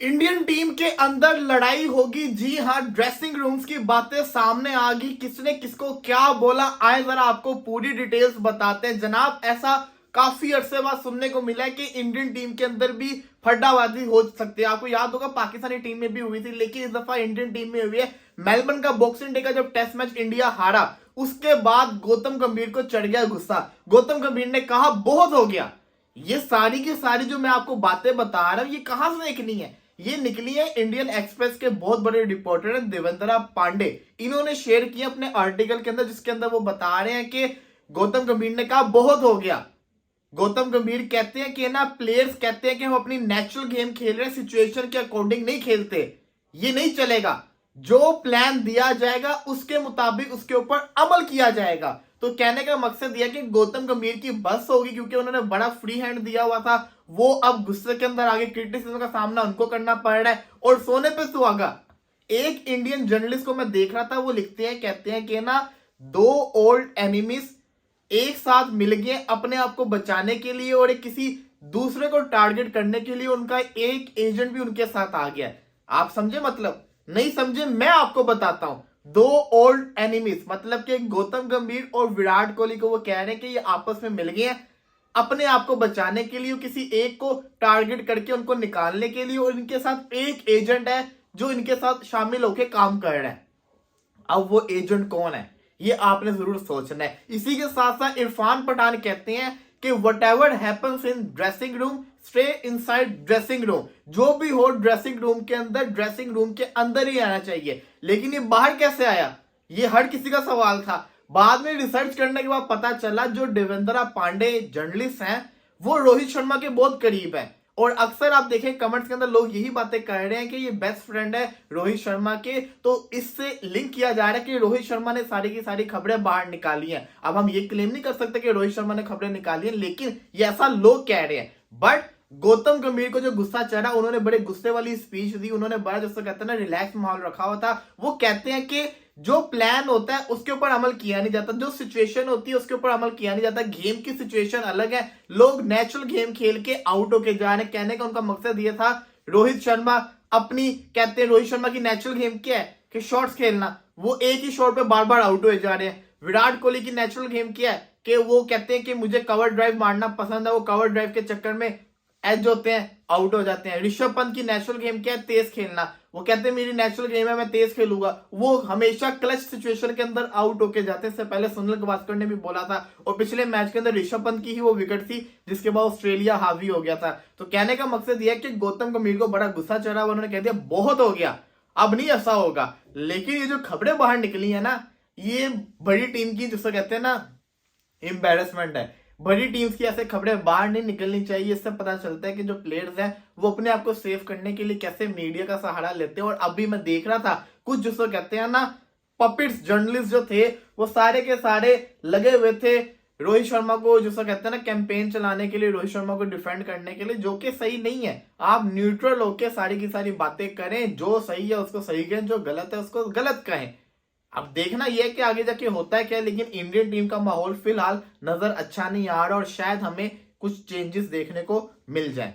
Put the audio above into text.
Indian team के अंदर लड़ाई होगी। जी हां, ड्रेसिंग रूम्स की बातें सामने आ गई, किसने किसको क्या बोला, आए जरा आपको पूरी डिटेल्स बताते हैं। जनाब, ऐसा काफी अरसे बाद सुनने को मिला है कि इंडियन टीम के अंदर भी फड्डाबाजी हो सकती है। आपको याद होगा पाकिस्तानी टीम में भी हुई थी, लेकिन इस दफा इंडियन टीम में हुई है। मेलबर्न का बॉक्सिंग डे का जब टेस्ट मैच इंडिया हारा, उसके बाद गौतम गंभीर को चढ़ गया गुस्सा। गौतम गंभीर ने कहा बहुत हो गया। ये सारी की सारी जो मैं आपको बातें बता रहा हूं, ये कहां से निकली है? ये निकली है इंडियन एक्सप्रेस के बहुत बड़े रिपोर्टर हैं देवेंद्र पांडे। इन्होंने शेयर किया अपने आर्टिकल के अंदर, जिसके अंदर वो बता रहे हैं कि गौतम गंभीर ने कहा बहुत हो गया। गौतम गंभीर कहते हैं कि ना, प्लेयर्स कहते हैं कि हम अपनी नेचुरल गेम खेल रहे हैं, सिचुएशन के अकॉर्डिंग नहीं खेलते, ये नहीं चलेगा। जो प्लान दिया जाएगा उसके मुताबिक उसके ऊपर अमल किया जाएगा। तो कहने का मकसद यह कि गौतम गंभीर की बस होगी, क्योंकि उन्होंने बड़ा फ्री हैंड दिया हुआ था। वो अब गुस्से के अंदर आगे क्रिटिसिज्म का सामना उनको करना पड़ रहा है, और सोने पे सुहागा। एक इंडियन जर्नलिस्ट को मैं देख रहा था, वो लिखते हैं, कहते हैं कि ना, दो ओल्ड एनिमीज एक साथ मिल गए अपने आप को बचाने के लिए, और एक किसी दूसरे को टारगेट करने के लिए उनका एक एजेंट भी उनके साथ आ गया। आप समझे? मतलब नहीं समझे, मैं आपको बताता हूं। दो ओल्ड एनिमीज मतलब कि गौतम गंभीर और विराट कोहली को वो कह रहे हैं कि ये आपस में मिल गए हैं अपने आप को बचाने के लिए, किसी एक को टारगेट करके उनको निकालने के लिए, और इनके साथ एक एजेंट है जो इनके साथ शामिल होकर काम कर रहा है। अब वो एजेंट कौन है, ये आपने जरूर सोचना है। इसी के साथ साथ इरफान पठान कहते हैं कि whatever happens in dressing room stay inside dressing room. जो भी हो ड्रेसिंग रूम के अंदर, ड्रेसिंग रूम के अंदर ही आना चाहिए। लेकिन ये बाहर कैसे आया, ये हर किसी का सवाल था। बाद में रिसर्च करने के बाद पता चला जो देवेंद्र पांडे जर्नलिस्ट हैं, वो रोहित शर्मा के बहुत करीब है। और अक्सर आप देखें कमेंट्स के अंदर लोग यही बातें कर रहे हैं कि ये बेस्ट फ्रेंड है रोहित शर्मा के। तो इससे लिंक किया जा रहा है कि रोहित शर्मा ने सारी की सारी खबरें बाहर निकाली हैं। अब हम ये क्लेम नहीं कर सकते कि रोहित शर्मा ने खबरें निकाली हैं, लेकिन ये ऐसा लोग कह रहे हैं। बट गौतम गंभीर को जो गुस्सा चढ़ा, उन्होंने बड़े गुस्से वाली स्पीच दी, उन्होंने बड़ा जैसे कहते हैं ना रिलैक्स माहौल रखा हुआ था। वो कहते हैं कि जो प्लान होता है उसके ऊपर अमल किया नहीं जाता, जो सिचुएशन होती है उसके ऊपर अमल किया नहीं जाता। गेम की सिचुएशन अलग है, लोग नेचुरल गेम खेल के आउट होके जा रहे हैं। कहने का उनका मकसद ये था, रोहित शर्मा अपनी, कहते हैं रोहित शर्मा की नेचुरल गेम क्या है कि शॉट्स खेलना, वो एक ही शॉट पे बार बार आउट हुए जा रहे हैं। विराट कोहली की नेचुरल गेम क्या है कि वो कहते हैं कि मुझे कवर ड्राइव मारना पसंद है, वो कवर ड्राइव के चक्कर में एज होते हैं, आउट हो जाते हैं। ऋषभ पंत की नेचुरल गेम क्या है, तेज खेलना, वो कहते हैं मेरी नेचुरल गेम है, मैं तेज खेलूंगा, वो हमेशा क्लच सिचुएशन के अंदर आउट होके जाते हैं। इससे पहले सुनील गावस्कर ने भी बोला था, और पिछले मैच के अंदर ऋषभ पंत की ही वो विकेट थी जिसके बाद ऑस्ट्रेलिया हावी हो गया था। तो कहने का मकसद यह है कि गौतम गंभीर को बड़ा गुस्सा चढ़ा, उन्होंने कह दिया बहुत हो गया, अब नहीं ऐसा होगा। लेकिन ये जो खबरें बाहर निकली है ना, ये बड़ी टीम की जिसको कहते हैं ना एम्बेरसमेंट है। बड़ी टीम्स की ऐसे खबरें बाहर नहीं निकलनी चाहिए। इससे पता चलता है कि जो प्लेयर्स हैं वो अपने आप को सेव करने के लिए कैसे मीडिया का सहारा लेते हैं। और अभी मैं देख रहा था कुछ जिसको कहते हैं ना पपिट्स जर्नलिस्ट जो थे, वो सारे के सारे लगे हुए थे रोहित शर्मा को, जिसको कहते हैं ना कैंपेन चलाने के लिए, रोहित शर्मा को डिफेंड करने के लिए, जो कि सही नहीं है। आप न्यूट्रल होकर सारी की सारी बातें करें, जो सही है उसको सही कहें, जो गलत है उसको गलत कहें। अब देखना यह है कि आगे जाके होता है क्या, लेकिन इंडियन टीम का माहौल फिलहाल नजर अच्छा नहीं आ रहा, और शायद हमें कुछ चेंजेस देखने को मिल जाए।